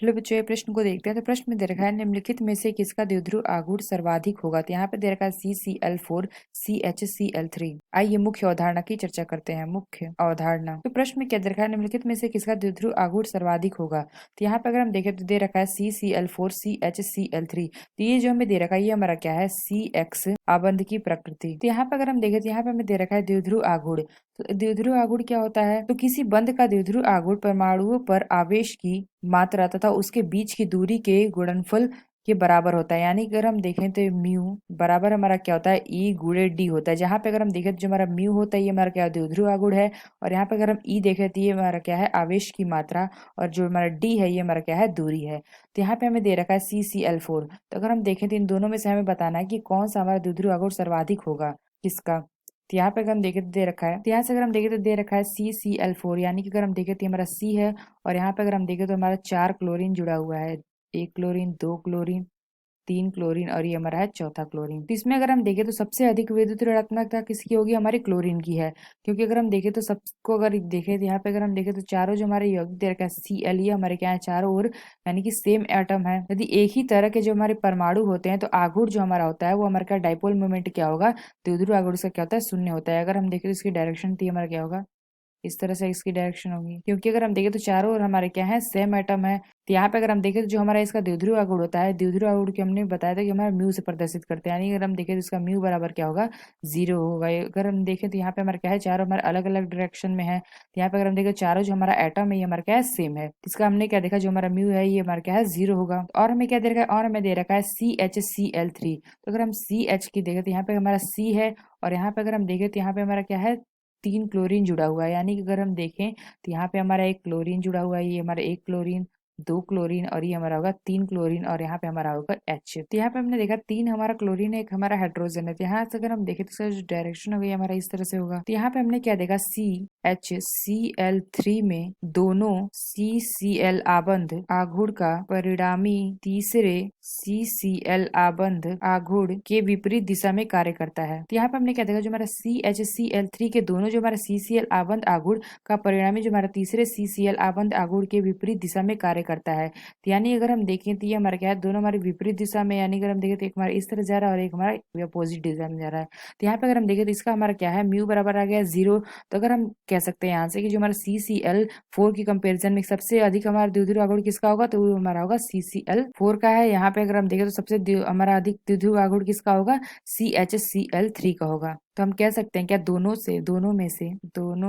Hello बच्चों, ये प्रश्न को देखते हैं। तो प्रश्न में दे रखा है निम्नलिखित में से किसका द्विध्रुव आघूर्ण सर्वाधिक होगा। तो यहाँ पे दे रखा है CCl4 CHCl3। आइए मुख्य अवधारणा की चर्चा करते हैं। मुख्य अवधारणा, तो प्रश्न में क्या दे रखा है निम्नलिखित में से किसका द्विध्रुव आघूर्ण सर्वाधिक होगा। तो यहाँ पे अगर हम देखें तो दे रखा है CCl4 CHCl3। तो ये जो हमें दे रखा है ये हमारा क्या है, CX आबंध की प्रकृति। तो यहाँ पे अगर हम देखें तो यहाँ पे हमें दे रखा है द्विध्रुव आघूर्ण। तो द्विध्रुव आघूर्ण क्या होता है, तो किसी बंध का द्विध्रुव आघूर्ण परमाणुओं पर आवेश की मात्रा तथा उसके बीच की दूरी के गुणनफल के बराबर होता है। यानी अगर हम देखें तो म्यू बराबर हमारा क्या होता है, ई गुणे डी होता है। जहां पे अगर हम देखें तो जो हमारा म्यू होता है ये हमारा क्या है, द्विध्रुव आघूर्ण है। और यहाँ पे अगर हम ई देखें तो ये हमारा क्या है, आवेश की मात्रा। और जो हमारा डी है ये हमारा क्या है, दूरी है। तो यहाँ पे हमें दे रखा है CCl4। तो अगर हम देखें तो इन दोनों में से हमें बताना है कि कौन सा हमारा द्विध्रुव आघूर्ण सर्वाधिक होगा, किसका। तो यहाँ पे अगर हम देखें तो दे रखा है, तो यहाँ से अगर हम देखें तो दे रखा है CCl4। यानी कि अगर हम देखें तो ये हमारा C है। और यहाँ पे अगर हम देखें तो हमारा 4 क्लोरीन जुड़ा हुआ है। 1 क्लोरीन, 2 क्लोरीन, 3 क्लोरीन और ये हमारा है चौथा क्लोरीन। तो इसमें अगर हम देखें तो सबसे अधिक विद्युत ऋणात्मकता किसकी होगी, हमारी क्लोरीन की है। क्योंकि अगर हम देखें तो सबको अगर देखें तो यहाँ पे अगर हम देखें तो चारों जो हमारे यौगिक दे रखा है Cl, ये हमारे क्या है, चारों ओर यानी कि सेम एटम है। यदि एक ही तरह के जो हमारे परमाणु होते हैं तो आघूर्ण जो हमारा होता है वो हमारा क्या, डाइपोल मोमेंट क्या होगा, द्विध्रुव आघूर्ण से क्या होता है, शून्य होता है। अगर हम देखें तो इसकी डायरेक्शन थी हमारा क्या होगा, इस तरह से इसकी डायरेक्शन होगी। क्योंकि अगर हम देखें तो चारों ओर हमारे क्या है, सेम एटम है। तो यहाँ पे अगर हम देखें तो जो हमारा इसका द्विध्रुव आघूर्ण होता है, द्विध्रुव आघूर्ण की हमने बताया था कि हमारा म्यू से प्रदर्शित करते हैं। यानी अगर हम देखें तो इसका म्यू बराबर क्या होगा, 0 होगा। अगर हम देखें तो यहाँ पे हमारा क्या है, चारों हमारे अलग अलग डायरेक्शन में है। तो यहाँ पे अगर हम देखें चारों जो हमारा एटम है ये हमारा क्या है, सेम है। इसका हमने क्या देखा, जो हमारा म्यू है ये हमारा क्या है, 0 होगा। और हमें क्या दे रखा है, और हमें दे रखा है CHCl3। तो अगर हम CH की देखें तो यहाँ पे हमारा C है। और यहाँ पे अगर हम देखें तो यहाँ पे हमारा क्या है, 3 क्लोरीन जुड़ा हुआ है। यानी कि अगर हम देखें तो यहाँ पे हमारा 1 क्लोरीन जुड़ा हुआ है। ये हमारा 1 क्लोरीन, 2 क्लोरीन और ये हमारा होगा 3 क्लोरीन। और यहाँ पे हमारा होगा H। तो यहाँ पे हमने देखा 3 हमारा क्लोरीन है, 1 हमारा हाइड्रोजन है। तो यहाँ से अगर हम देखें तो इसका जो डायरेक्शन होगा हमारा इस तरह से होगा। तो यहाँ पे हमने क्या देखा, CHCl3 में दोनों CCl आबंध आघूर्ण का परिणामी तीसरे CCl आबंध आघूर्ण के विपरीत दिशा में कार्य करता है। तो यहाँ पे हमने क्या देखा, जो हमारा CHCl3 के दोनों जो हमारा CCl आबंध आघूर्ण का परिणामी जो हमारा तीसरे CCl आबंध आघूर्ण के विपरीत दिशा में कार्य करता है। तो यानी अगर हम देखें तो ये हमारा क्या है, दोनों हमारे विपरीत दिशा में। यानी अगर हम देखें तो एक हमारा इस तरह जा रहा है और एक हमारा अपोजिट दिशा में जा रहा है। तो यहाँ पे अगर हम देखें तो इसका हमारा क्या है, म्यू बराबर आ गया 0। तो अगर हम कह सकते हैं यहाँ से कि जो हमारा CCl4 की कंपेरिजन में सबसे अधिक हमारा द्विध्रुव आघूर्ण किसका होगा, तो वो हमारा होगा CCl4 का है। यहाँ पे अगर हम देखें तो सबसे हमारा अधिक द्विध्रुव आघूर्ण किसका होगा, CHCl3 का होगा। तो हम कह सकते हैं क्या, दोनों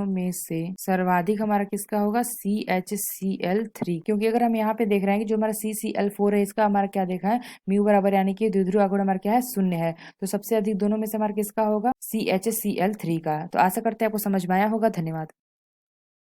में से सर्वाधिक हमारा किसका होगा, CHCl3। क्योंकि अगर हम यहाँ पे देख रहे हैं कि जो हमारा CCl4 है इसका हमारा क्या देखा है, म्यू बराबर यानी कि द्विध्रुव आघूर्ण हमारा क्या है, 0 है। तो सबसे अधिक दोनों में से हमारा किसका होगा, CHCl3 का। तो आशा करते हैं आपको समझ में आया होगा। धन्यवाद।